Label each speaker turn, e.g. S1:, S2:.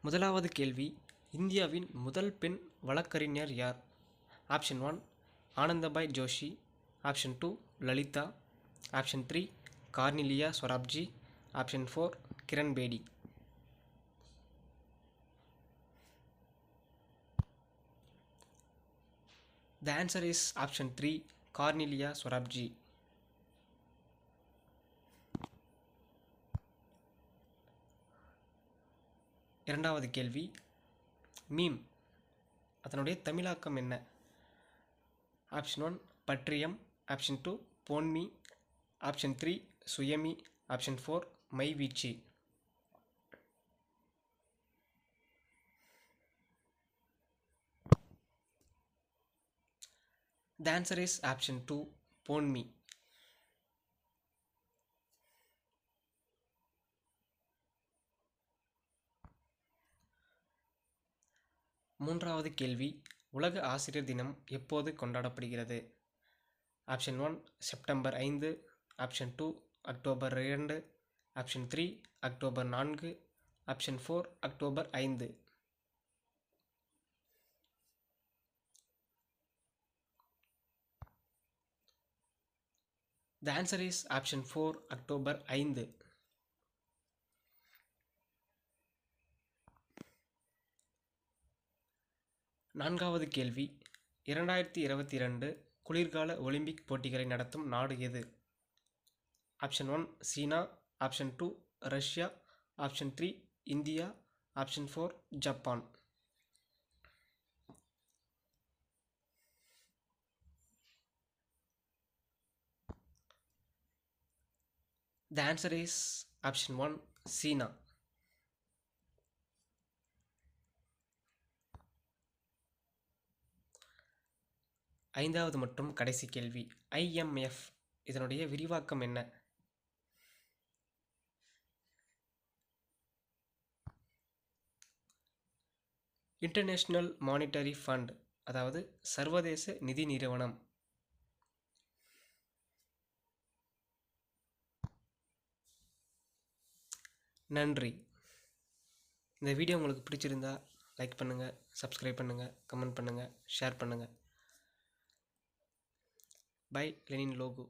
S1: முதலாவது கேள்வி, இந்தியாவின் முதல் பெண் வழக்கறிஞர் யார்? Option 1 Anandibai Joshi, option 2 Lalitha, option 3 Cornelia Sorabji, option 4 Kiran Bedi. The answer is option 3 Cornelia Sorabji. இரண்டாவது கேள்வி, மீம் அதனுடைய தமிழாக்கம் என்ன? ஆப்ஷன் 1 பற்றியம், ஆப்ஷன் 2 போன்மி, ஆப்ஷன் 3 சுயமி, ஆப்ஷன் 4 மைவீழ்ச்சி. The answer is option 2 போன்மி. மூன்றாவது கேள்வி, உலக ஆசிரியர் தினம் எப்போது கொண்டாடப்படுகிறது? Option 1 September 5, option 2 October 2, option 3 October 4, option 4 October 5. The answer is option 4 October 5. நான்காவது கேள்வி, 2022 குளிர்கால ஒலிம்பிக் போட்டிகளை நடத்தும் நாடு எது? Option 1 China, option 2 Russia, option 3 India, option 4 Japan. The answer is option 1 சீனா. ஐந்தாவது மற்றும் கடைசி கேள்வி, IMF இதனுடைய விரிவாக்கம் என்ன? இன்டர்நேஷனல் மானிட்டரி ஃபண்ட், அதாவது சர்வதேச நிதி நிறுவனம். நன்றி. இந்த வீடியோ உங்களுக்கு பிடிச்சிருந்தா லைக் பண்ணுங்கள், சப்ஸ்கிரைப் பண்ணுங்கள், கமெண்ட் பண்ணுங்கள், ஷேர் பண்ணுங்கள். Bye Lenin logo.